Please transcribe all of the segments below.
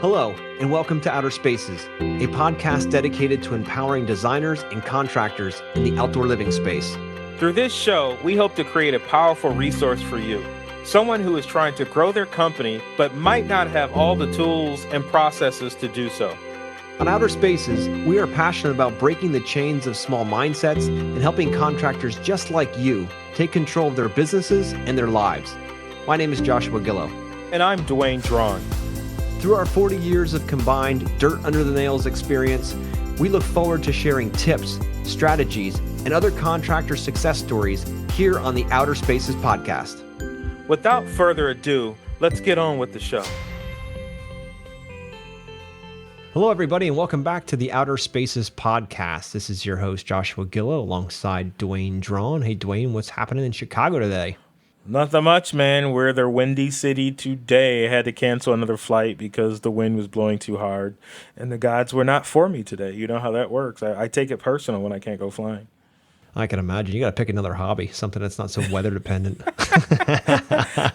Hello, and welcome to Outer Spaces, a podcast dedicated to empowering designers and contractors in the outdoor living space. Through this show, we hope to create a powerful resource for you, someone who is trying to grow their company but might not have all the tools and processes to do so. On Outer Spaces, we are passionate about breaking the chains of small mindsets and helping contractors just like you take control of their businesses and their lives. My name is Joshua Gillow. And I'm Duane. Through our 40 years of combined dirt under the nails experience, we look forward to sharing tips, strategies, and other contractor success stories here on the Outer Spaces podcast. Without further ado, let's get on with the show. Hello, everybody, and welcome back to the Outer Spaces podcast. This is your host, Joshua Gillow, alongside Duane. Hey, Duane, what's happening in Chicago today? Nothing much, man. We're the Windy City today. I had to cancel another flight because the wind was blowing too hard, and the gods were not for me today. You know how that works. I take it personal when I can't go flying. I can imagine. You got to pick another hobby, something that's not so weather dependent.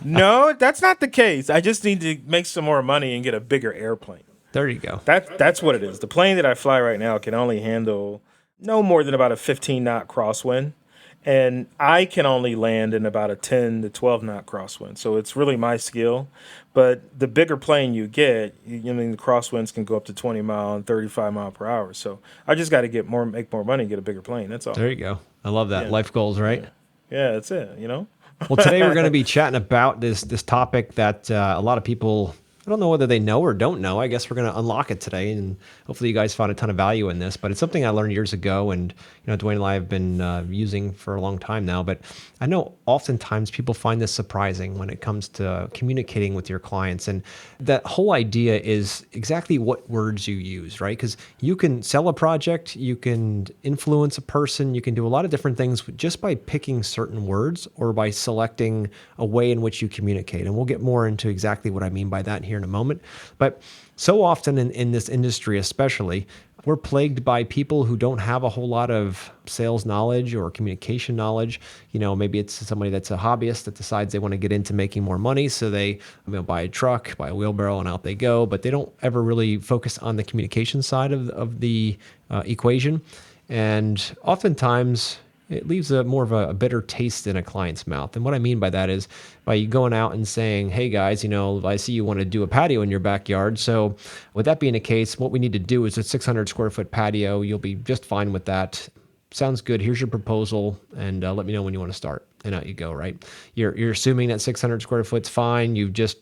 No, that's not the case. I just need to make some more money and get a bigger airplane. There you go. That's what it is. The plane that I fly right now can only handle no more than about a 15-knot crosswind. And I can only land in about a 10 to 12-knot crosswind. So it's really my skill. But the bigger plane you get, the crosswinds can go up to 20 mile and 35 mile per hour. So I just got to make more money and get a bigger plane. That's all. There you go. I love that. Yeah. Life goals, right? Yeah, that's it, Well, today we're going to be chatting about this topic that a lot of people, I don't know whether they know or don't know. I guess we're going to unlock it today, and hopefully you guys found a ton of value in this. But it's something I learned years ago, and Duane and I have been using for a long time now. But I know oftentimes people find this surprising when it comes to communicating with your clients, and that whole idea is exactly what words you use, right? Because you can sell a project, you can influence a person, you can do a lot of different things just by picking certain words or by selecting a way in which you communicate. And we'll get more into exactly what I mean by that here in a moment. But so often in this industry especially, we're plagued by people who don't have a whole lot of sales knowledge or communication knowledge. Maybe it's somebody that's a hobbyist that decides they want to get into making more money. So they buy a truck, buy a wheelbarrow, and out they go. But they don't ever really focus on the communication side of the equation. And oftentimes it leaves more of a bitter taste in a client's mouth. And what I mean by that is by you going out and saying, hey guys, I see you want to do a patio in your backyard. So with that being the case, what we need to do is a 600 square foot patio. You'll be just fine with that. Sounds good. Here's your proposal, and let me know when you want to start. And out you go, right? You're assuming that 600 square foot's fine. You've just,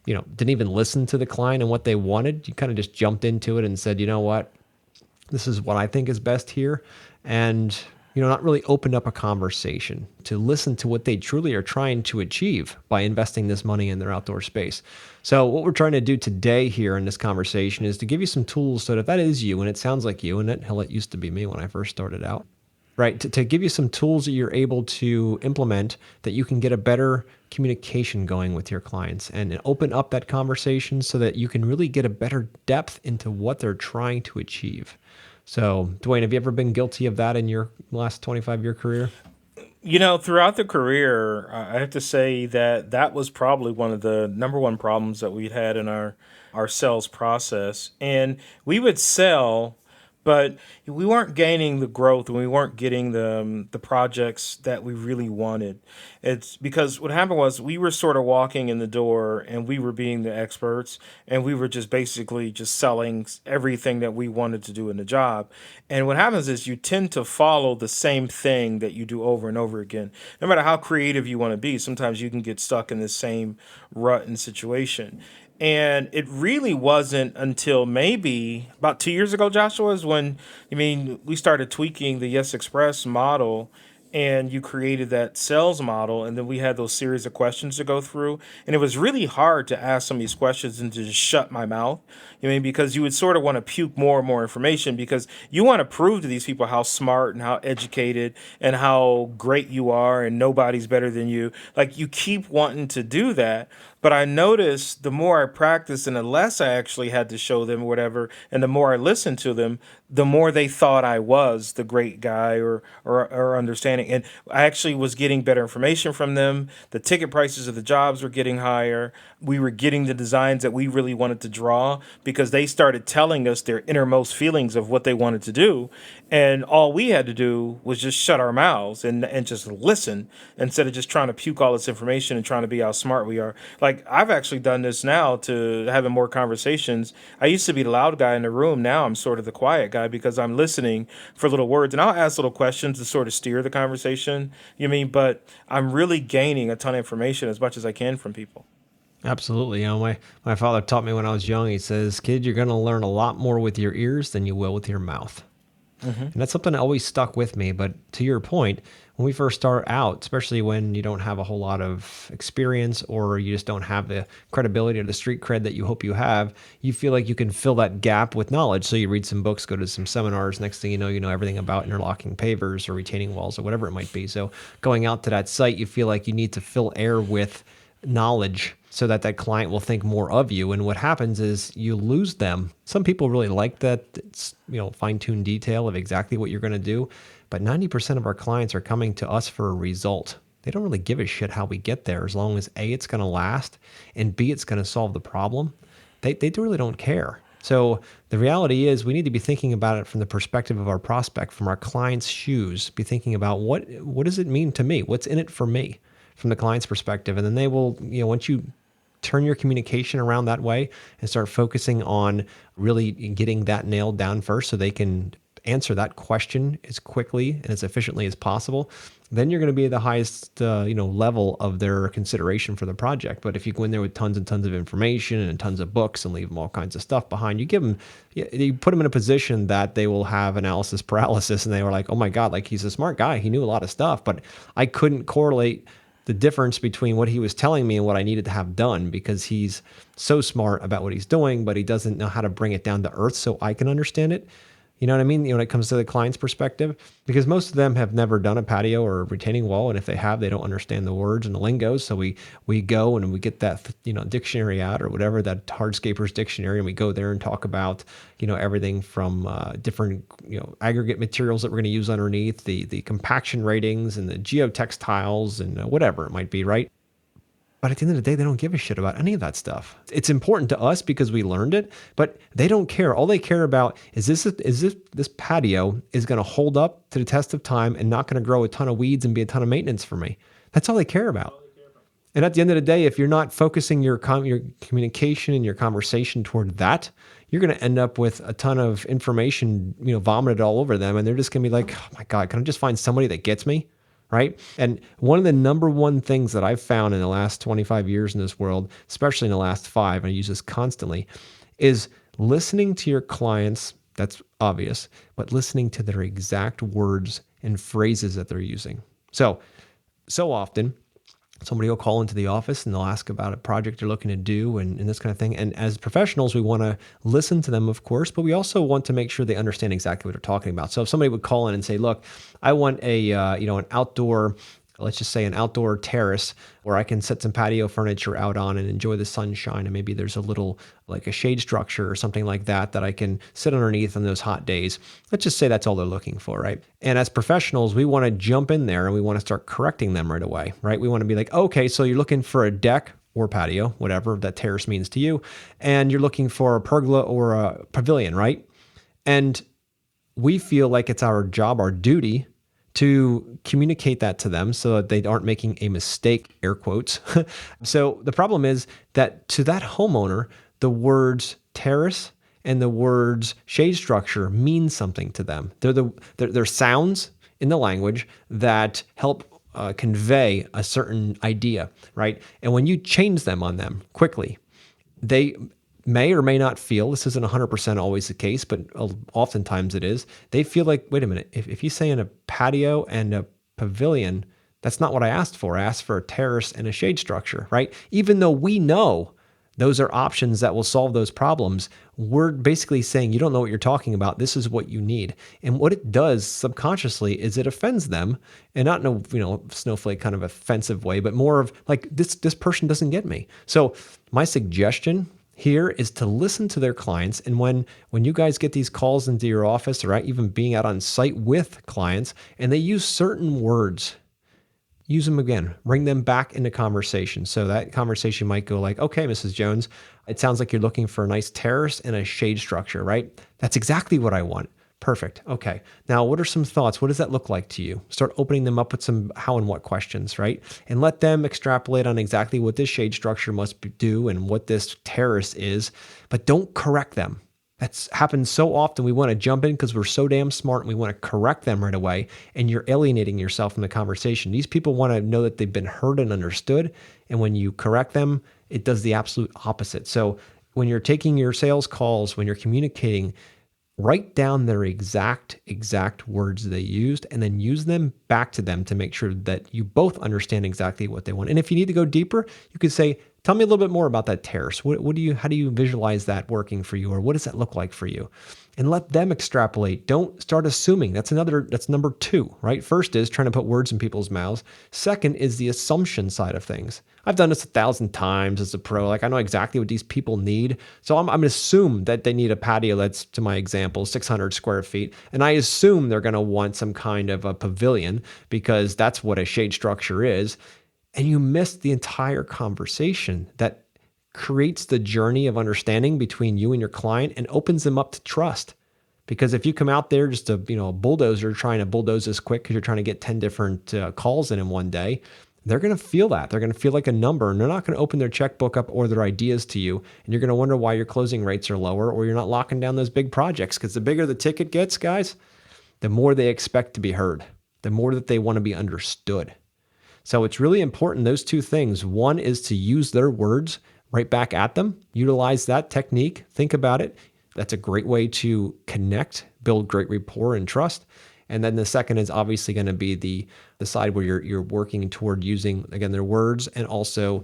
didn't even listen to the client and what they wanted. You kind of just jumped into it and said, you know what, this is what I think is best here. And not really opened up a conversation to listen to what they truly are trying to achieve by investing this money in their outdoor space. So what we're trying to do today here in this conversation is to give you some tools so that if that is you, and it sounds like you, and it used to be me when I first started out, right? To give you some tools that you're able to implement that you can get a better communication going with your clients and open up that conversation so that you can really get a better depth into what they're trying to achieve. So, Duane, have you ever been guilty of that in your last 25-year career? Throughout the career, I have to say that was probably one of the number one problems that we had in our sales process. And we would sell, but we weren't gaining the growth and we weren't getting the projects that we really wanted. It's because what happened was we were sort of walking in the door and we were being the experts and we were just basically just selling everything that we wanted to do in the job. And what happens is you tend to follow the same thing that you do over and over again. No matter how creative you want to be, sometimes you can get stuck in the same rut and situation. And it really wasn't until maybe about 2 years ago, Joshua, is when, we started tweaking the Yes Express model and you created that sales model. And then we had those series of questions to go through. And it was really hard to ask some of these questions and to just shut my mouth. Because you would sort of want to puke more and more information because you want to prove to these people how smart and how educated and how great you are and nobody's better than you. Like you keep wanting to do that. But I noticed the more I practiced and the less I actually had to show them whatever, and the more I listened to them, the more they thought I was the great guy or understanding. And I actually was getting better information from them. The ticket prices of the jobs were getting higher. we were getting the designs that we really wanted to draw because they started telling us their innermost feelings of what they wanted to do. And all we had to do was just shut our mouths and just listen instead of just trying to puke all this information and trying to be how smart we are. Like, I've actually done this now to having more conversations. I used to be the loud guy in the room. Now I'm sort of the quiet guy because I'm listening for little words and I'll ask little questions to sort of steer the conversation. You mean, but I'm really gaining a ton of information as much as I can from people. Absolutely. My father taught me when I was young, he says, kid, you're going to learn a lot more with your ears than you will with your mouth. And that's something that always stuck with me. But to your point, when we first start out, especially when you don't have a whole lot of experience or you just don't have the credibility or the street cred that you hope you have, you feel like you can fill that gap with knowledge. So you read some books, go to some seminars. Next thing you know everything about interlocking pavers or retaining walls or whatever it might be. So going out to that site, you feel like you need to fill air with knowledge so that that client will think more of you. And what happens is you lose them. Some people really like that, fine-tuned detail of exactly what you're going to do. But 90% of our clients are coming to us for a result. They don't really give a shit how we get there as long as A, it's going to last, and B, it's going to solve the problem. They really don't care. So the reality is we need to be thinking about it from the perspective of our prospect, from our client's shoes, be thinking about what does it mean to me? What's in it for me from the client's perspective? And then they will, once you turn your communication around that way and start focusing on really getting that nailed down first so they can answer that question as quickly and as efficiently as possible, then you're going to be at the highest level of their consideration for the project. But if you go in there with tons and tons of information and tons of books and leave them all kinds of stuff behind, you put them in a position that they will have analysis paralysis, and they were like, oh my God, like, he's a smart guy, he knew a lot of stuff, but I couldn't correlate the difference between what he was telling me and what I needed to have done, because he's so smart about what he's doing, but he doesn't know how to bring it down to earth so I can understand it. You know what I mean? When it comes to the client's perspective, because most of them have never done a patio or a retaining wall. And if they have, they don't understand the words and the lingo. So we go and we get that, dictionary out or whatever, that Hardscapers dictionary. And we go there and talk about, everything from different, aggregate materials that we're going to use underneath, the compaction ratings and the geotextiles and whatever it might be, right? But at the end of the day, they don't give a shit about any of that stuff. It's important to us because we learned it, but they don't care. All they care about is this patio is going to hold up to the test of time and not going to grow a ton of weeds and be a ton of maintenance for me. That's all they care about. And at the end of the day, if you're not focusing your communication and your conversation toward that, you're going to end up with a ton of information, vomited all over them. And they're just going to be like, oh my God, can I just find somebody that gets me? Right? And one of the number one things that I've found in the last 25 years in this world, especially in the last 5, and I use this constantly, is listening to your clients. That's obvious, but listening to their exact words and phrases that they're using. So often somebody will call into the office and they'll ask about a project they're looking to do and this kind of thing. And as professionals, we want to listen to them, of course, but we also want to make sure they understand exactly what they're talking about. So if somebody would call in and say, look, I want an outdoor, let's just say an outdoor terrace where I can set some patio furniture out on and enjoy the sunshine. And maybe there's a little, like a shade structure or something like that I can sit underneath on those hot days. Let's just say that's all they're looking for, right? And as professionals, we want to jump in there and we want to start correcting them right away, right? We want to be like, okay, so you're looking for a deck or patio, whatever that terrace means to you, and you're looking for a pergola or a pavilion, right? And we feel like it's our job, our duty, to communicate that to them so that they aren't making a mistake, air quotes. So the problem is that to that homeowner, the words terrace and the words shade structure mean something to them. They're sounds in the language that help convey a certain idea, right? And when you change them on them quickly, they may or may not feel, this isn't 100% always the case, but oftentimes it is, they feel like, wait a minute, if you say in a patio and a pavilion, that's not what I asked for. I asked for a terrace and a shade structure, right? Even though we know those are options that will solve those problems, we're basically saying, you don't know what you're talking about. This is what you need. And what it does subconsciously is it offends them, and not in a snowflake kind of offensive way, but more of like, this person doesn't get me. So my suggestion here is to listen to their clients. And when you guys get these calls into your office, or even being out on site with clients, and they use certain words, use them again, bring them back into conversation. So that conversation might go like, okay, Mrs. Jones, it sounds like you're looking for a nice terrace and a shade structure, right? That's exactly what I want. Perfect. Okay. Now, what are some thoughts? What does that look like to you? Start opening them up with some how and what questions, right? And let them extrapolate on exactly what this shade structure must do and what this terrace is, but don't correct them. That's happens so often. We want to jump in because we're so damn smart and we want to correct them right away. And you're alienating yourself from the conversation. These people want to know that they've been heard and understood. And when you correct them, it does the absolute opposite. So when you're taking your sales calls, when you're communicating, write down their exact words they used and then use them back to them to make sure that you both understand exactly what they want. And if you need to go deeper, you could say, tell me a little bit more about that terrace. How do you visualize that working for you? Or what does that look like for you? And let them extrapolate. Don't start assuming. That's number two, right? First is trying to put words in people's mouths. Second is the assumption side of things. I've done this 1,000 times as a pro. Like I know exactly what these people need. So I'm going to assume that they need a patio that's, to my example, 600 square feet. And I assume they're going to want some kind of a pavilion because that's what a shade structure is. And you miss the entire conversation that creates the journey of understanding between you and your client and opens them up to trust. Because if you come out there just a bulldozer trying to bulldoze this quick because you're trying to get 10 different calls in one day, they're going to feel that. They're going to feel like a number, and they're not going to open their checkbook up or their ideas to you. And you're going to wonder why your closing rates are lower or you're not locking down those big projects. Because the bigger the ticket gets, guys, the more they expect to be heard, the more that they want to be understood. So it's really important, those two things. One is to use their words right back at them. Utilize that technique. Think about it. That's a great way to connect, build great rapport and trust. And then the second is obviously going to be the side where you're working toward using, again, their words and also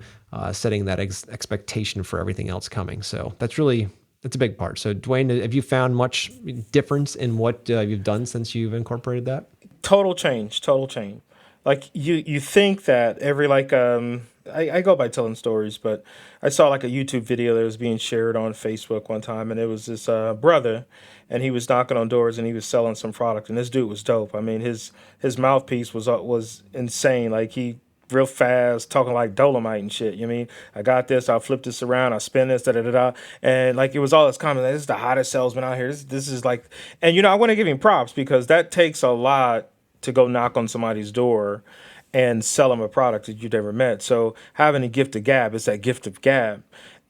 setting that expectation for everything else coming. So that's a big part. So Duane, have you found much difference in what you've done since you've incorporated that? Total change, total change. Like you think that every I go by telling stories, but I saw like a YouTube video that was being shared on Facebook one time, and it was this brother, and he was knocking on doors and he was selling some product, and this dude was dope. I mean, his mouthpiece was insane. Like he real fast, talking like Dolomite and shit. You mean I got this? I'll flip this around. I'll spin this. Da da da da. And like it was all this comment. Like, this is the hottest salesman out here. This is like, and I want to give him props because that takes a lot to go knock on somebody's door and sell them a product that you've never met. So having a gift of gab is that gift of gab.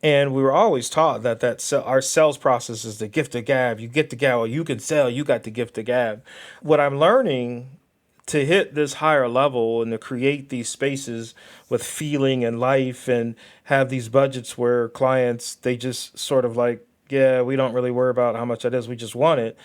And we were always taught our sales process is the gift of gab. You get the gab, or you can sell, you got the gift of gab. What I'm learning to hit this higher level and to create these spaces with feeling and life and have these budgets where clients, they just sort of like, yeah, we don't really worry about how much that is. We just want it.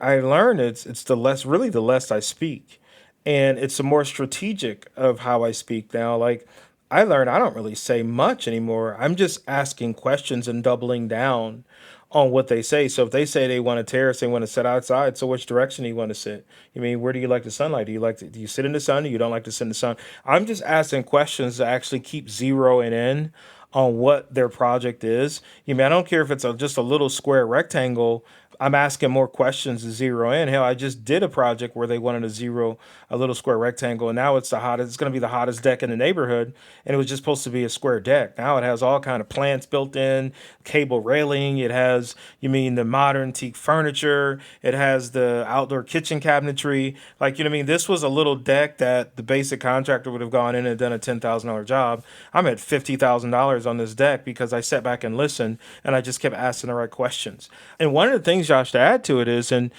I learned it's the less I speak, and it's the more strategic of how I speak now. Like I learned I don't really say much anymore. I'm just asking questions and doubling down on what they say. So if they say they want a terrace, they want to sit outside. So which direction do you want to sit? I mean, where do you like the sunlight? Do you sit in the sun or you don't like to sit in the sun? I'm just asking questions to actually keep zeroing in on what their project is. I don't care if it's just a little square rectangle. I'm asking more questions to zero in. Hell, I just did a project where they wanted to zero a little square rectangle, and now it's the hottest. It's going to be the hottest deck in the neighborhood, and it was just supposed to be a square deck. Now it has all kind of plants built in, cable railing. It has, the modern teak furniture. It has the outdoor kitchen cabinetry. Like, this was a little deck that the basic contractor would have gone in and done a $10,000 job. I'm at $50,000 on this deck because I sat back and listened, and I just kept asking the right questions. And one of the things, Josh, to add to it is, and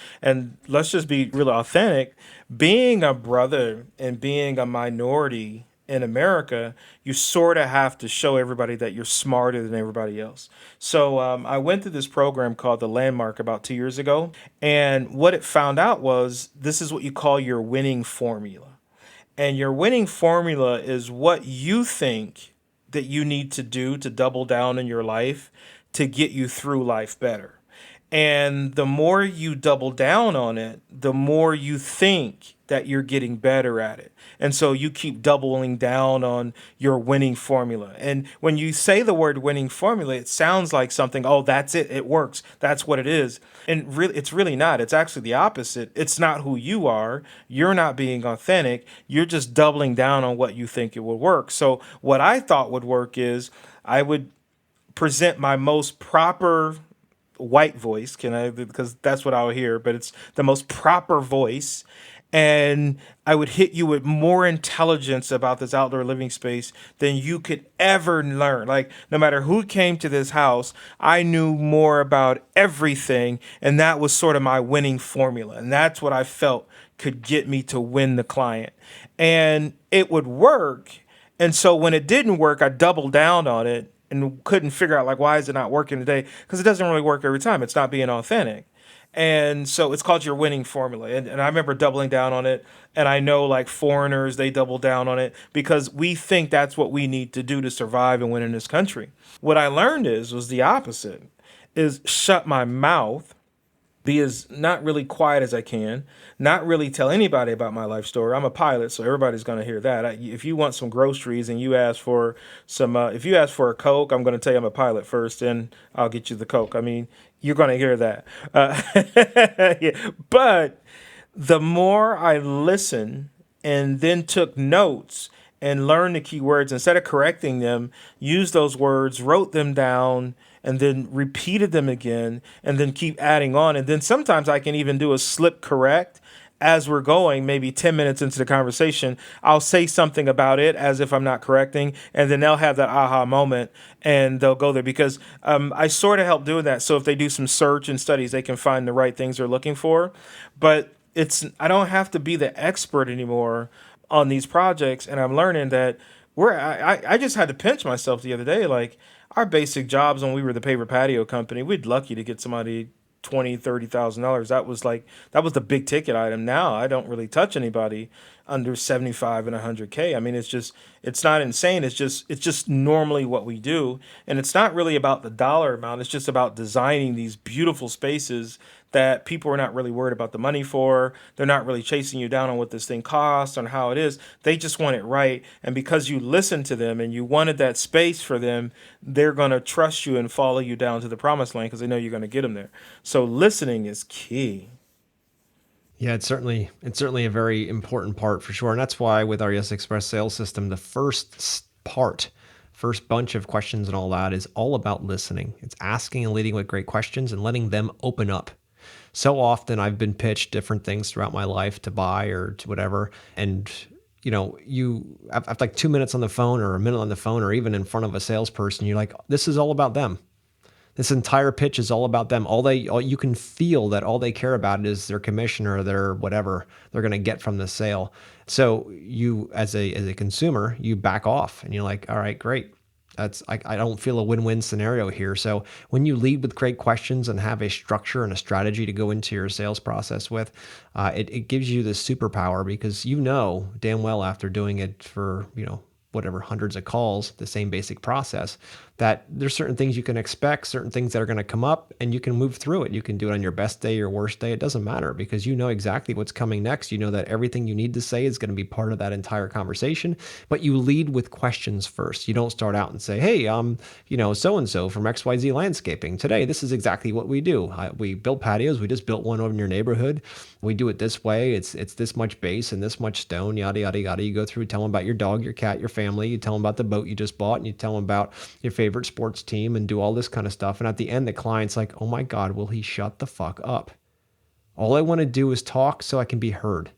let's just be really authentic, being a brother and being a minority in America, you sort of have to show everybody that you're smarter than everybody else. So I went through this program called the Landmark about 2 years ago. And what it found out was this is what you call your winning formula. And your winning formula is what you think that you need to do to double down in your life to get you through life better. And the more you double down on it, the more you think that you're getting better at it. And so you keep doubling down on your winning formula. And when you say the word winning formula, it sounds like something, oh, that's it. It works. That's what it is. And really, it's really not. It's actually the opposite. It's not who you are. You're not being authentic. You're just doubling down on what you think it will work. So what I thought would work is I would present my most proper white voice, can I? Because that's what I'll hear, but it's the most proper voice. And I would hit you with more intelligence about this outdoor living space than you could ever learn. Like, no matter who came to this house, I knew more about everything. And that was sort of my winning formula. And that's what I felt could get me to win the client. And it would work. And so when it didn't work, I doubled down on it and couldn't figure out, like, why is it not working today? Because it doesn't really work every time. It's not being authentic. And so it's called your winning formula. And I remember doubling down on it. And I know, like, foreigners, they double down on it because we think that's what we need to do to survive and win in this country. What I learned was the opposite, is shut my mouth, be as not really quiet as I can, not really tell anybody about my life story. I'm a pilot, so everybody's going to hear that. If you want some groceries and you ask for if you ask for a Coke, I'm going to tell you I'm a pilot first, and I'll get you the Coke. I mean, you're going to hear that. Yeah. But the more I listened and then took notes and learned the key words, instead of correcting them, used those words, wrote them down, and then repeated them again, and then keep adding on. And then sometimes I can even do a slip correct as we're going, maybe 10 minutes into the conversation. I'll say something about it as if I'm not correcting, and then they'll have that aha moment and they'll go there because I sort of help doing that. So if they do some search and studies, they can find the right things they're looking for. But I don't have to be the expert anymore on these projects, and I'm learning that I just had to pinch myself the other day. Like, our basic jobs when we were the paper patio company, we'd lucky to get somebody $20,000, $30,000. That was the big ticket item. Now I don't really touch anybody under 75 and 100K. I mean, it's not insane. It's just normally what we do, and it's not really about the dollar amount. It's just about designing these beautiful spaces that people are not really worried about the money for. They're not really chasing you down on what this thing costs, on how it is. They just want it right. And because you listened to them and you wanted that space for them, they're going to trust you and follow you down to the promised land because they know you're going to get them there. So listening is key. Yeah, it's certainly a very important part for sure. And that's why with our Yes Express sales system, the first bunch of questions and all that is all about listening. It's asking and leading with great questions and letting them open up. So often I've been pitched different things throughout my life to buy or to whatever. And you after like 2 minutes on the phone or a minute on the phone or even in front of a salesperson, you're like, this is all about them. This entire pitch is all about them. All you can feel that all they care about is their commission or their whatever they're going to get from the sale. So you, as a consumer, you back off and you're like, all right, great. I don't feel a win-win scenario here. So when you lead with great questions and have a structure and a strategy to go into your sales process with, it gives you this superpower because you know damn well after doing it for whatever hundreds of calls, the same basic process, that there's certain things you can expect, certain things that are going to come up, and you can move through it. You can do it on your best day, your worst day. It doesn't matter because you know exactly what's coming next. You know that everything you need to say is going to be part of that entire conversation, but you lead with questions first. You don't start out and say, hey, so-and-so from XYZ Landscaping. Today, this is exactly what we do. We build patios. We just built one over in your neighborhood. We do it this way. It's this much base and this much stone, yada, yada, yada. You go through, tell them about your dog, your cat, your family. You tell them about the boat you just bought, and you tell them about your favorite sports team and do all this kind of stuff. And at the end, the client's like, oh my God, will he shut the fuck up? All I want to do is talk so I can be heard.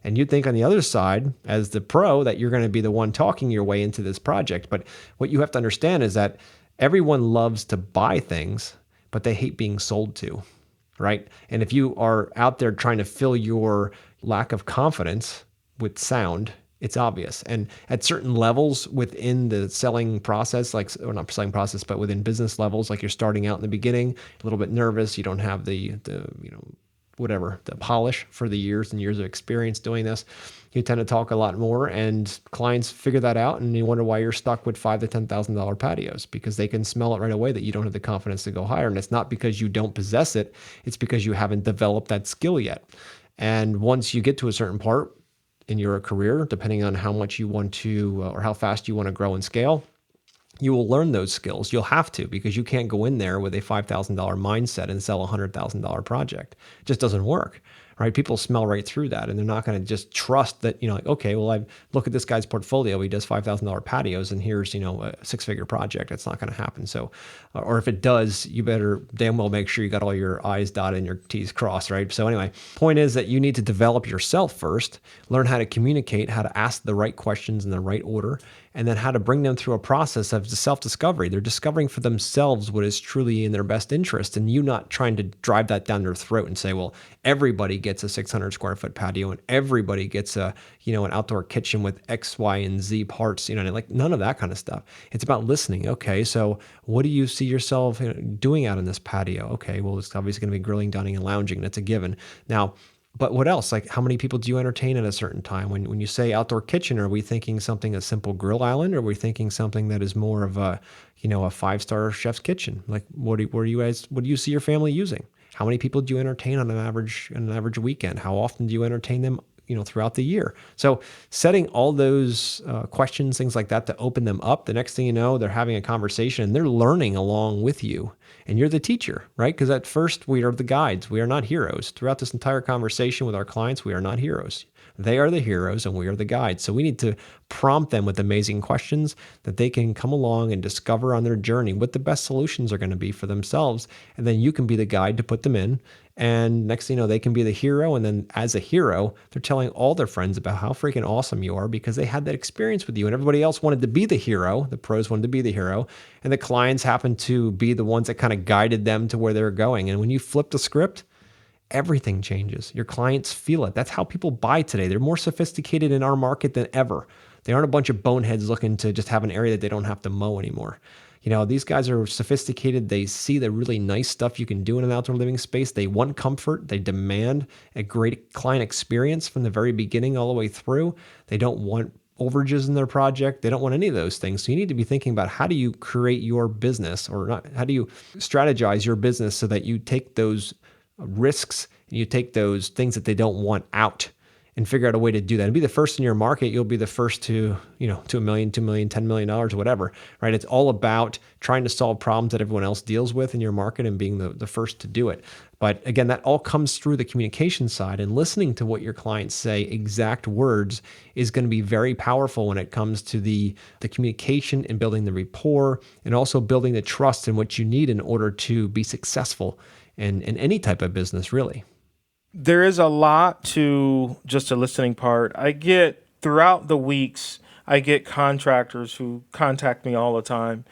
And you'd think on the other side, as the pro, that you're going to be the one talking your way into this project. But what you have to understand is that everyone loves to buy things, but they hate being sold to, right? And if you are out there trying to fill your lack of confidence with sound, it's obvious. And at certain levels within the selling process, or not selling process, but within business levels, like you're starting out in the beginning, a little bit nervous, you don't have the whatever, the polish for the years and years of experience doing this. You tend to talk a lot more, and clients figure that out, and you wonder why you're stuck with $5,000 to $10,000 patios, because they can smell it right away that you don't have the confidence to go higher. And it's not because you don't possess it; it's because you haven't developed that skill yet. And once you get to a certain part in your career, depending on how much you want to or how fast you want to grow and scale, you will learn those skills. You'll have to, because you can't go in there with a $5,000 mindset and sell a $100,000 project. It just doesn't work, right? People smell right through that, and they're not going to just trust that, like, okay, well, I look at this guy's portfolio. He does $5,000 patios, and here's, a six-figure project. It's not going to happen. So, or if it does, you better damn well make sure you got all your I's dotted and your T's crossed, right? So anyway, point is that you need to develop yourself first, learn how to communicate, how to ask the right questions in the right order, and then how to bring them through a process of self-discovery. They're discovering for themselves what is truly in their best interest, and you not trying to drive that down their throat and say, well, everybody gets a 600 square foot patio and everybody gets an outdoor kitchen with X, Y, and Z parts, like none of that kind of stuff. It's about listening. Okay, so what do you see yourself doing out in this patio? Okay, well, it's obviously going to be grilling, dining, and lounging. That's a given. Now, but what else? Like, how many people do you entertain at a certain time? When you say outdoor kitchen, are we thinking something a simple grill island, or are we thinking something that is more of a, a five-star chef's kitchen? Like, what do you see your family using? How many people do you entertain on an average weekend? How often do you entertain them, throughout the year? So setting all those questions, things like that, to open them up. The next thing you know, they're having a conversation and they're learning along with you. And you're the teacher, right? Because at first we are the guides. We are not heroes. Throughout this entire conversation with our clients, we are not heroes. They are the heroes and we are the guides. So we need to prompt them with amazing questions that they can come along and discover on their journey what the best solutions are going to be for themselves. And then you can be the guide to put them in. And next thing you know, they can be the hero. And then as a hero, they're telling all their friends about how freaking awesome you are because they had that experience with you. And everybody else wanted to be the hero. The pros wanted to be the hero. And the clients happened to be the ones that kind of guided them to where they were going. And when you flip the script, everything changes. Your clients feel it. That's how people buy today. They're more sophisticated in our market than ever. They aren't a bunch of boneheads looking to just have an area that they don't have to mow anymore. These guys are sophisticated. They see the really nice stuff you can do in an outdoor living space. They want comfort. They demand a great client experience from the very beginning all the way through. They don't want overages in their project. They don't want any of those things. So you need to be thinking about how do you create your business, or not, how do you strategize your business so that you take those risks and you take those things that they don't want out and figure out a way to do that and be the first in your market. You'll be the first to $1 million, $2 million, $10 million, whatever, right? It's all about trying to solve problems that everyone else deals with in your market and being the first to do it. But again, that all comes through the communication side, and listening to what your clients say, exact words, is going to be very powerful when it comes to the communication and building the rapport, and also building the trust in what you need in order to be successful in any type of business, really. There is a lot to just a listening part. I get throughout the weeks, I get contractors who contact me all the time.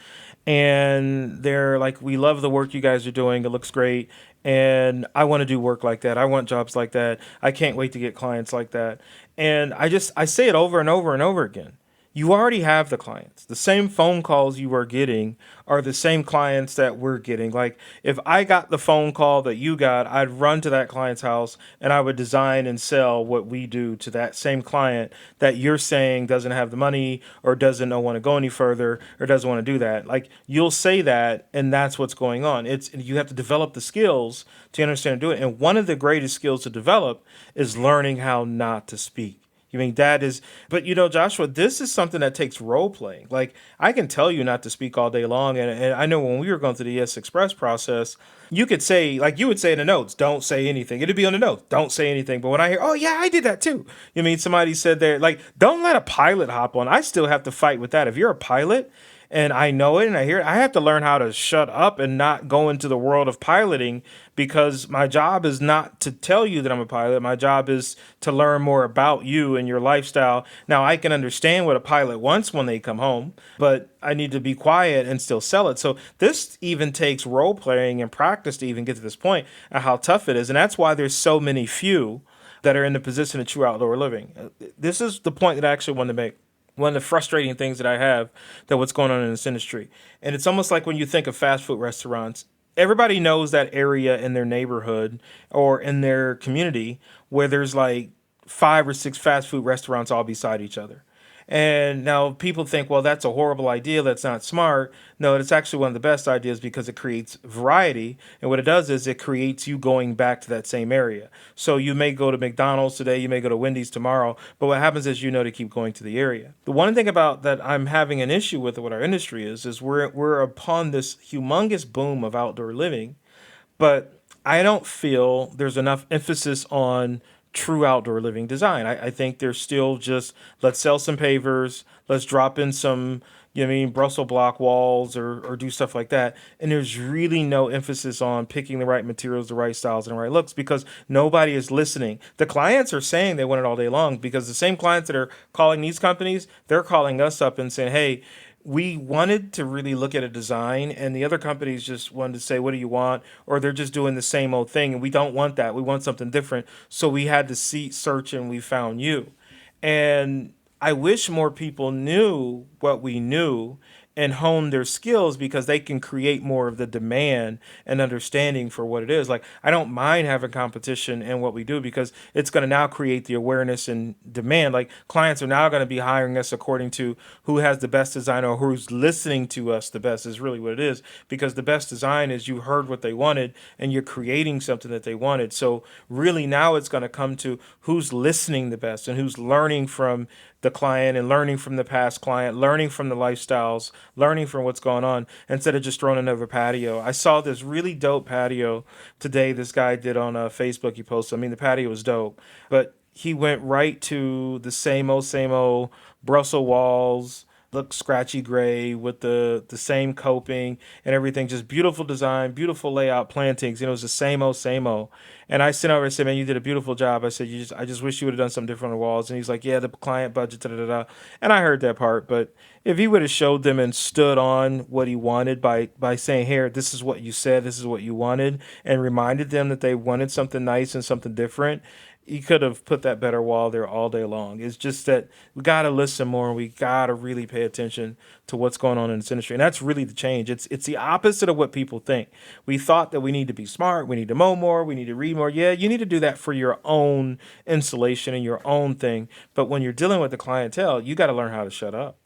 And they're like, we love the work you guys are doing. It looks great. And I want to do work like that. I want jobs like that. I can't wait to get clients like that. And I say it over and over and over again. You already have the clients. The same phone calls you are getting are the same clients that we're getting. Like, if I got the phone call that you got, I'd run to that client's house and I would design and sell what we do to that same client that you're saying doesn't have the money or doesn't want to go any further or doesn't want to do that. Like, you'll say that, and that's what's going on. You have to develop the skills to understand and do it. And one of the greatest skills to develop is learning how not to speak. That is, but Joshua, this is something that takes role playing. Like, I can tell you not to speak all day long. And I know when we were going through the ES Express process, you could say, like you would say in the notes, don't say anything. It'd be on the notes, don't say anything. But when I hear, oh yeah, I did that too. Somebody said there, like, don't let a pilot hop on. I still have to fight with that. If you're a pilot and I know it and I hear it, I have to learn how to shut up and not go into the world of piloting, because my job is not to tell you that I'm a pilot. My job is to learn more about you and your lifestyle. Now, I can understand what a pilot wants when they come home, but I need to be quiet and still sell it. So this even takes role playing and practice to even get to this point and how tough it is. And that's why there's so many few that are in the position of true outdoor living. This is the point that I actually wanted to make. One of the frustrating things that I have that what's going on in this industry. And it's almost like when you think of fast food restaurants, everybody knows that area in their neighborhood or in their community where there's like 5 or 6 fast food restaurants all beside each other. And now people think, well, that's a horrible idea. That's not smart. No, it's actually one of the best ideas because it creates variety. And what it does is it creates you going back to that same area. So you may go to McDonald's today, you may go to Wendy's tomorrow, but what happens is you know to keep going to the area. The one thing about that I'm having an issue with what our industry is we're upon this humongous boom of outdoor living, but I don't feel there's enough emphasis on true outdoor living design. I think there's still just let's sell some pavers, let's drop in some, you know what I mean, Brussels block walls or do stuff like that. And there's really no emphasis on picking the right materials, the right styles, and the right looks because nobody is listening. The clients are saying they want it all day long because the same clients that are calling these companies, they're calling us up and saying, hey, we wanted to really look at a design and the other companies just wanted to say what do you want, or they're just doing the same old thing, and we don't want that, we want something different. So we had to search and we found you. And I wish more people knew what we knew and hone their skills because they can create more of the demand and understanding for what it is. Like, I don't mind having competition in what we do because it's going to now create the awareness and demand. Like, clients are now going to be hiring us according to who has the best design or who's listening to us the best, is really what it is. Because the best design is you heard what they wanted and you're creating something that they wanted. So really now it's going to come to who's listening the best and who's learning from the client and learning from the past client, learning from the lifestyles, learning from what's going on instead of just throwing another patio. I saw this really dope patio today. This guy did on Facebook. He posted. I mean, the patio was dope, but he went right to the same old Brussels walls, look scratchy gray with the same coping and everything. Just beautiful design, beautiful layout, plantings. You know, it was the same old, same old. And I sent over and said, "Man, you did a beautiful job." I said, I just wish you would have done something different on the walls." And he's like, "Yeah, the client budget, da da da." And I heard that part, but if he would have showed them and stood on what he wanted by saying, "Here, this is what you said, this is what you wanted," and reminded them that they wanted something nice and something different, he could have put that better wall there all day long. It's just that we got to listen more and we got to really pay attention to what's going on in this industry. And that's really the change. It's the opposite of what people think. We thought that we need to be smart, we need to mow more, we need to read more. Yeah, you need to do that for your own installation and your own thing. But when you're dealing with the clientele, you got to learn how to shut up.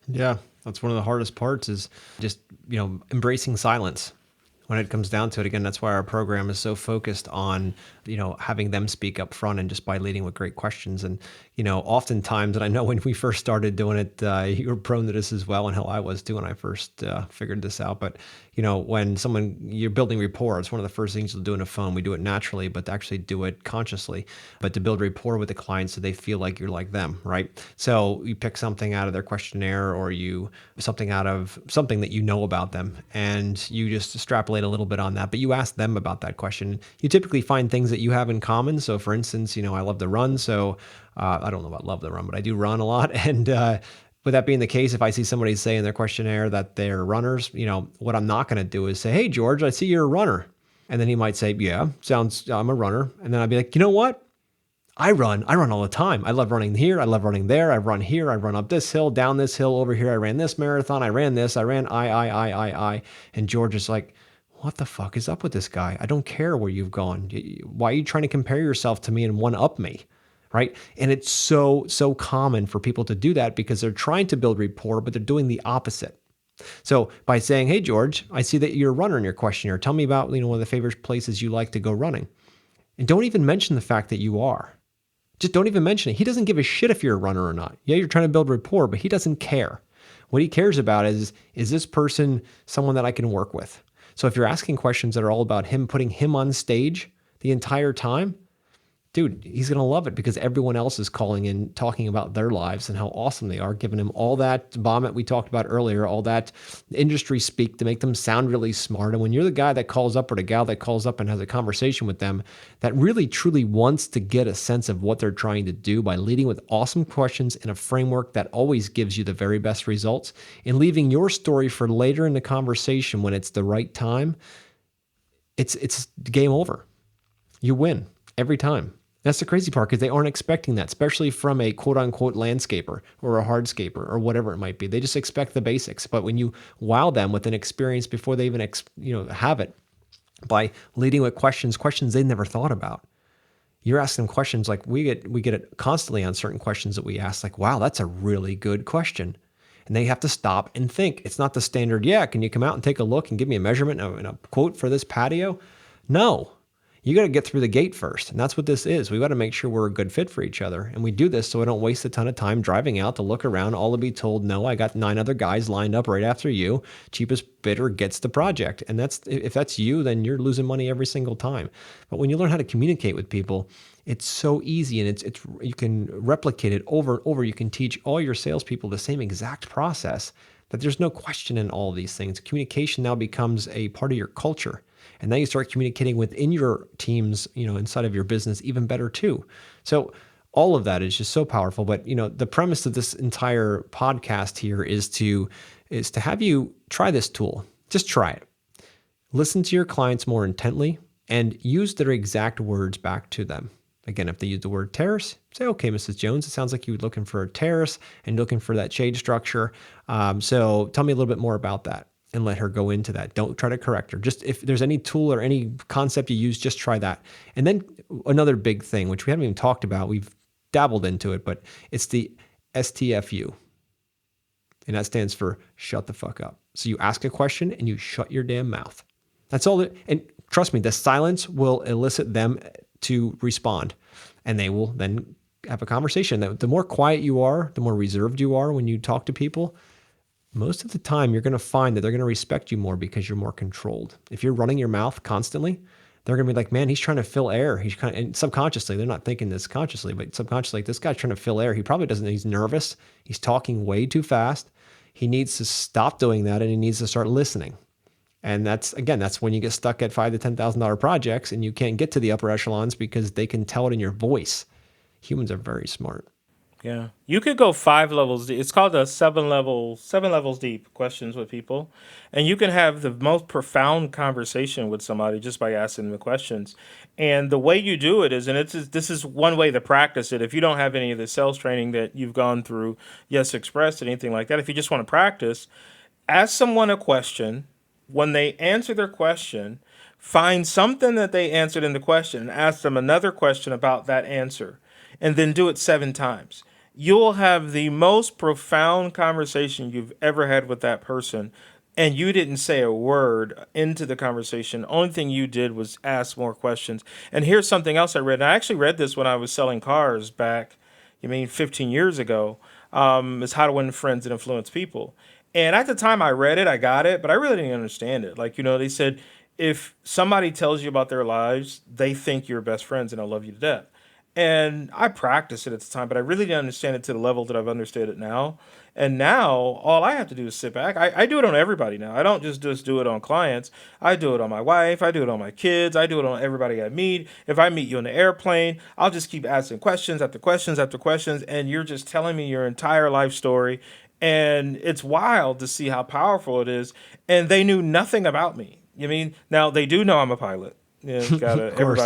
Yeah, that's one of the hardest parts is just, embracing silence. When it comes down to it, again, that's why our program is so focused on, having them speak up front and just by leading with great questions. And, oftentimes, and I know when we first started doing it, you were prone to this as well, and hell, I was too when I first figured this out. But, when you're building rapport, it's one of the first things you'll do on a phone. We do it naturally, but to actually do it consciously, but to build rapport with the client so they feel like you're like them, right? So you pick something out of their questionnaire or something out of something that you know about them, and you just extrapolate a little bit on that, but you ask them about that question. You typically find things that you have in common. So for instance, I love to run. So I don't know about love to run, but I do run a lot. And with that being the case, if I see somebody say in their questionnaire that they're runners, what I'm not going to do is say, "Hey, George, I see you're a runner." And then he might say, "Yeah, I'm a runner." And then I'd be like, "You know what? I run all the time. I love running here. I love running there. I run here. I run up this hill, down this hill, over here. I ran this marathon. I ran this. I ran I. And George is like, "What the fuck is up with this guy? I don't care where you've gone. Why are you trying to compare yourself to me and one up me?" Right? And it's so common for people to do that because they're trying to build rapport, but they're doing the opposite. So by saying, "Hey, George, I see that you're a runner in your questionnaire. Tell me about, one of the favorite places you like to go running." And don't even mention the fact that you are. Just don't even mention it. He doesn't give a shit if you're a runner or not. Yeah, you're trying to build rapport, but he doesn't care. What he cares about is this person someone that I can work with? So if you're asking questions that are all about him, putting him on stage the entire time, dude, he's going to love it because everyone else is calling in, talking about their lives and how awesome they are, giving him all that vomit we talked about earlier, all that industry speak to make them sound really smart. And when you're the guy that calls up or the gal that calls up and has a conversation with them that really truly wants to get a sense of what they're trying to do by leading with awesome questions in a framework that always gives you the very best results and leaving your story for later in the conversation when it's the right time, it's game over. You win every time. That's the crazy part because they aren't expecting that, especially from a quote unquote landscaper or a hardscaper or whatever it might be. They just expect the basics. But when you wow them with an experience before they even have it by leading with questions they never thought about. You're asking them questions like we get it constantly on certain questions that we ask, like, wow, that's a really good question. And they have to stop and think. It's not the standard, yeah, can you come out and take a look and give me a measurement and a quote for this patio? No. You got to get through the gate first. And that's what this is. We got to make sure we're a good fit for each other. And we do this so we don't waste a ton of time driving out to look around, all to be told, no, I got 9 other guys lined up right after you. Cheapest bidder gets the project. And if that's you, then you're losing money every single time. But when you learn how to communicate with people, it's so easy, and it's you can replicate it over and over. You can teach all your salespeople the same exact process, that there's no question in all of these things. Communication now becomes a part of your culture. And now you start communicating within your teams, inside of your business even better too. So all of that is just so powerful. But the premise of this entire podcast here is to have you try this tool. Just try it. Listen to your clients more intently and use their exact words back to them. Again, if they use the word terrace, say, okay, Mrs. Jones, it sounds like you're looking for a terrace and looking for that shade structure. So tell me a little bit more about that, and let her go into that. Don't try to correct her. Just if there's any tool or any concept you use, just try that. And then another big thing, which we haven't even talked about, we've dabbled into it, but it's the STFU. And that stands for shut the fuck up. So you ask a question and you shut your damn mouth. That's all. And trust me, the silence will elicit them to respond, and they will then have a conversation. The more quiet you are, the more reserved you are when you talk to people, most of the time you're going to find that they're going to respect you more because you're more controlled. If you're running your mouth constantly, they're going to be like, man, he's trying to fill air. And subconsciously, they're not thinking this consciously, but subconsciously, like, this guy's trying to fill air. He probably doesn't. He's nervous. He's talking way too fast. He needs to stop doing that, and he needs to start listening. And that's when you get stuck at $5,000 to $10,000 projects and you can't get to the upper echelons because they can tell it in your voice. Humans are very smart. Yeah. You could go 5 levels deep. It's called a 7 levels deep questions with people. And you can have the most profound conversation with somebody just by asking them the questions. And the way you do it is, and this is one way to practice it. If you don't have any of the sales training that you've gone through, Yes Express, anything like that, if you just want to practice, ask someone a question. When they answer their question, find something that they answered in the question and ask them another question about that answer, and then do it 7 times. You'll have the most profound conversation you've ever had with that person, and you didn't say a word into the conversation. The only thing you did was ask more questions. And here's something else I read. And I actually read this when I was selling cars back, 15 years ago. Is How to Win Friends and Influence People. And at the time I read it, I got it, but I really didn't understand it. Like, they said, if somebody tells you about their lives, they think you're best friends and they'll love you to death. And I practiced it at the time, but I really didn't understand it to the level that I've understood it now. And now all I have to do is sit back. I do it on everybody now. I don't just do it on clients. I do it on my wife. I do it on my kids. I do it on everybody I meet. If I meet you on the airplane, I'll just keep asking questions after questions after questions. And you're just telling me your entire life story. And it's wild to see how powerful it is. And they knew nothing about me. Now they do know I'm a pilot. Yeah, gotta Of course.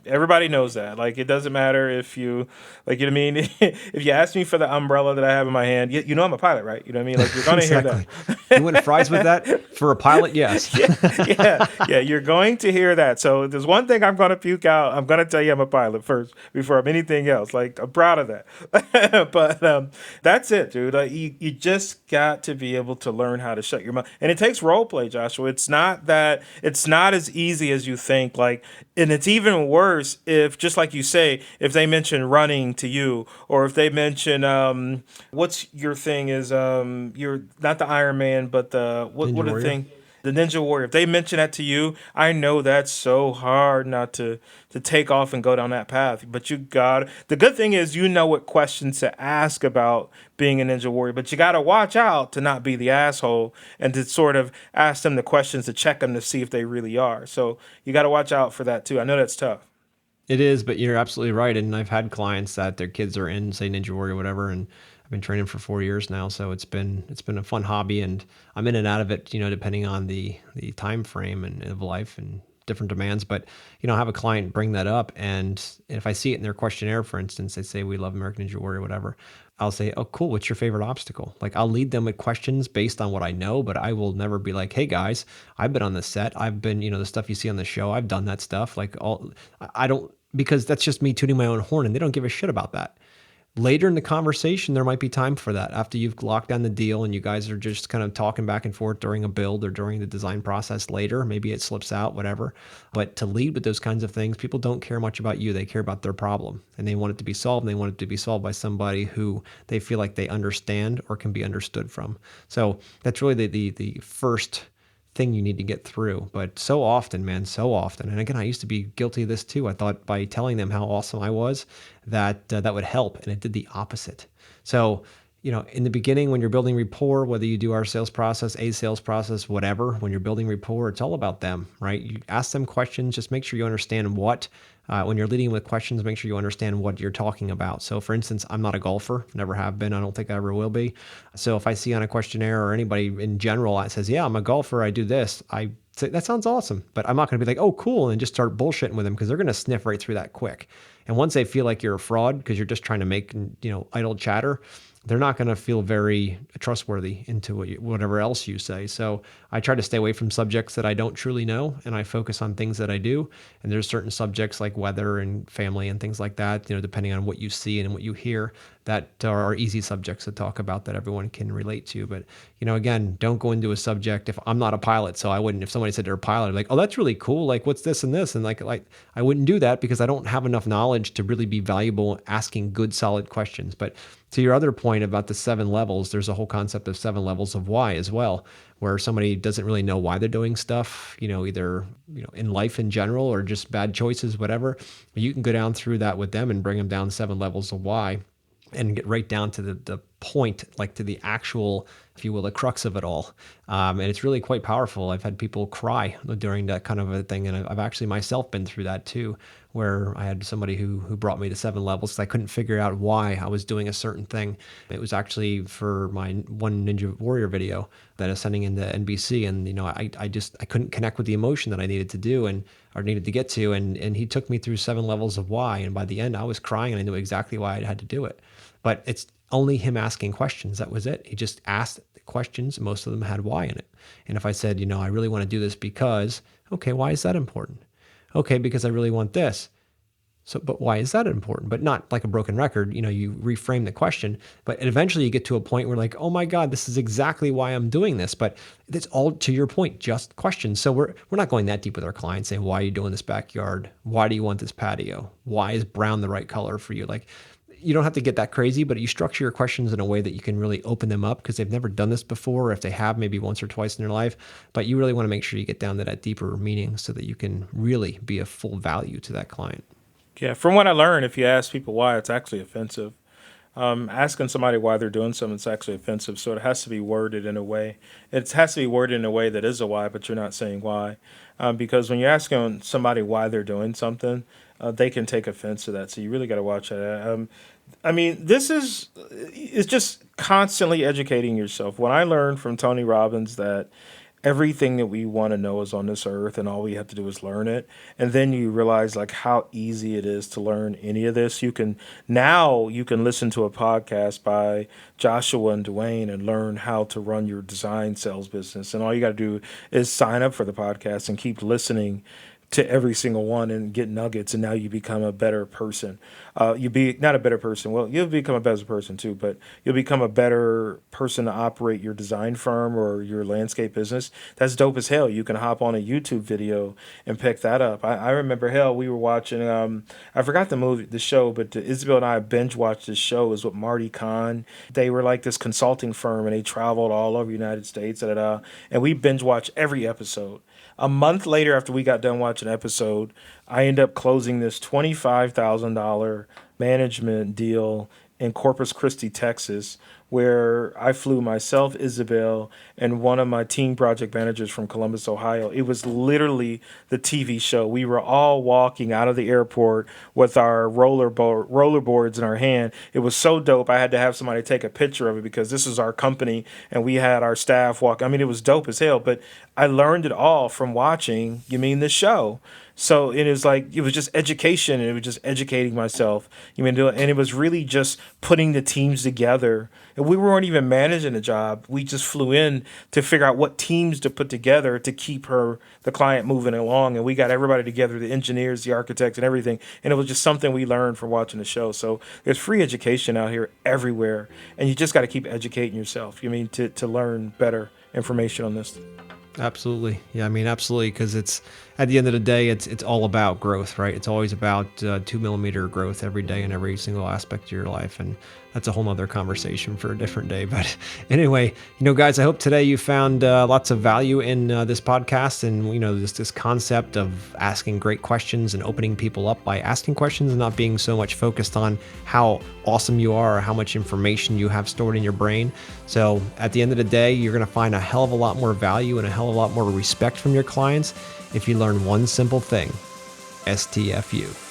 everybody knows that. Like, it doesn't matter if you, like, if you ask me for the umbrella that I have in my hand, you know I'm a pilot, right? You know what I mean? Like, you're gonna hear Exactly. that. You want fries with that? For a pilot, yes. Yeah, you're going to hear that. So there's one thing I'm going to puke out. I'm going to tell you I'm a pilot first before I'm anything else. Like, I'm proud of that. But that's it, dude. Like, you just got to be able to learn how to shut your mouth. And it takes role play, Joshua. It's not as easy as you think. Like, and it's even worse if, just like you say, if they mention running to you, or if they mention what's your thing is you're not the Iron Man, but the what Ninja are the Warrior. thing, the Ninja Warrior. If they mention that to you, I know that's so hard not to take off and go down that path. But the good thing is, what questions to ask about being a Ninja Warrior, but you got to watch out to not be the asshole and to sort of ask them the questions to check them to see if they really are. So you got to watch out for that too. I know that's tough. It is, but you're absolutely right. And I've had clients that their kids are in, say, Ninja Warrior or whatever, and I've been training for 4 years now. So it's been a fun hobby, and I'm in and out of it, depending on the time frame and of life and different demands. But, I have a client bring that up, and if I see it in their questionnaire, for instance, they say, we love American Ninja Warrior, whatever. I'll say, oh, cool. What's your favorite obstacle? Like, I'll lead them with questions based on what I know, but I will never be like, hey guys, I've been on the set. I've been, the stuff you see on the show. I've done that stuff. Like, I don't, because that's just me tooting my own horn, and they don't give a shit about that. Later in the conversation, there might be time for that after you've locked down the deal and you guys are just kind of talking back and forth during a build or during the design process later. Maybe it slips out, whatever. But to lead with those kinds of things, people don't care much about you. They care about their problem, and they want it to be solved. And they want it to be solved by somebody who they feel like they understand or can be understood from. So that's really the first thing you need to get through. But so often, man, so often. And again, I used to be guilty of this too. I thought by telling them how awesome I was, that that would help, and it did the opposite. So, in the beginning, when you're building rapport, whether you do our sales process, a sales process, whatever, when you're building rapport, it's all about them, right? You ask them questions, just make sure you understand when you're leading with questions, make sure you understand what you're talking about. So for instance, I'm not a golfer, never have been. I don't think I ever will be. So if I see on a questionnaire or anybody in general that says, yeah, I'm a golfer, I do this, I say, that sounds awesome. But I'm not going to be like, oh, cool, and just start bullshitting with them, because they're going to sniff right through that quick. And once they feel like you're a fraud because you're just trying to make, idle chatter, they're not going to feel very trustworthy into whatever else you say. So I try to stay away from subjects that I don't truly know, and I focus on things that I do. And there's certain subjects like weather and family and things like that, depending on what you see and what you hear, that are easy subjects to talk about that everyone can relate to. But, again, don't go into a subject. If I'm not a pilot, so I wouldn't, if somebody said they're a pilot, I'd be like, oh, that's really cool. Like, what's this and this? And like I wouldn't do that, because I don't have enough knowledge to really be valuable asking good, solid questions. But to your other point about the 7 levels, there's a whole concept of 7 levels of why as well, where somebody doesn't really know why they're doing stuff, either, in life in general or just bad choices, whatever. You can go down through that with them and bring them down 7 levels of why, and get right down to the point, like to the actual, if you will, the crux of it all. And it's really quite powerful. I've had people cry during that kind of a thing. And I've actually myself been through that too, where I had somebody who brought me to 7 levels because I couldn't figure out why I was doing a certain thing. It was actually for my one Ninja Warrior video that I was sending into NBC. And, I couldn't connect with the emotion that I needed to do or needed to get to. And he took me through 7 levels of why. And by the end, I was crying, and I knew exactly why I had to do it. But it's only him asking questions. That was it. He just asked questions. Most of them had why in it. And if I said, I really want to do this because, okay, why is that important? Okay, because I really want this. So, but why is that important? But not like a broken record. You reframe the question, but eventually you get to a point where like, oh my God, this is exactly why I'm doing this. But it's all, to your point, just questions. So we're not going that deep with our clients saying, why are you doing this backyard? Why do you want this patio? Why is brown the right color for you? Like, you don't have to get that crazy, but you structure your questions in a way that you can really open them up, because they've never done this before, or if they have, maybe once or twice in their life. But you really want to make sure you get down to that deeper meaning so that you can really be of full value to that client. Yeah, from what I learned, if you ask people why, it's actually offensive. Asking somebody why they're doing something is actually offensive, so it has to be worded in a way. It has to be worded in a way that is a why, but you're not saying why. Because when you're asking somebody why they're doing something, they can take offense to that. So you really got to watch that. It's just constantly educating yourself. When I learned from Tony Robbins that everything that we want to know is on this earth and all we have to do is learn it, and then you realize like how easy it is to learn any of this. You can listen to a podcast by Joshua and Duane and learn how to run your design sales business, and all you got to do is sign up for the podcast and keep listening to every single one and get nuggets, and now you become a better person. You be not a better person. Well, you'll become a better person too, but you'll become a better person to operate your design firm or your landscape business. That's dope as hell. You can hop on a YouTube video and pick that up. I remember, we were watching, I forgot the show, but Isabel and I binge watched this show. It was with Marty Kahn. They were like this consulting firm, and they traveled all over the United States, and we binge watched every episode. A month later, after we got done watching an episode, I ended up closing this $25,000 management deal in Corpus Christi, Texas, where I flew myself, Isabel, and one of my team project managers from Columbus, Ohio. It was literally the TV show. We were all walking out of the airport with our rollerboards in our hand. It was so dope. I had to have somebody take a picture of it because this is our company, and we had our staff walk. I mean, it was dope as hell. But I learned it all from watching, you mean, the show. So it is like, it was just education, and it was just educating myself. You mean, and it was really just putting the teams together. And we weren't even managing the job. We just flew in to figure out what teams to put together to keep the client moving along. And we got everybody together, the engineers, the architects, and everything. And it was just something we learned from watching the show. So there's free education out here everywhere. And you just got to keep educating yourself, you mean, to learn better information on this. Absolutely. Yeah, I mean, absolutely. Because it's at the end of the day, it's all about growth, right? It's always about 2 millimeter growth every day in every single aspect of your life. And that's a whole nother conversation for a different day. But anyway, guys, I hope today you found lots of value in this podcast, and, this concept of asking great questions and opening people up by asking questions and not being so much focused on how awesome you are or how much information you have stored in your brain. So at the end of the day, you're going to find a hell of a lot more value and a hell of a lot more respect from your clients if you learn one simple thing: STFU.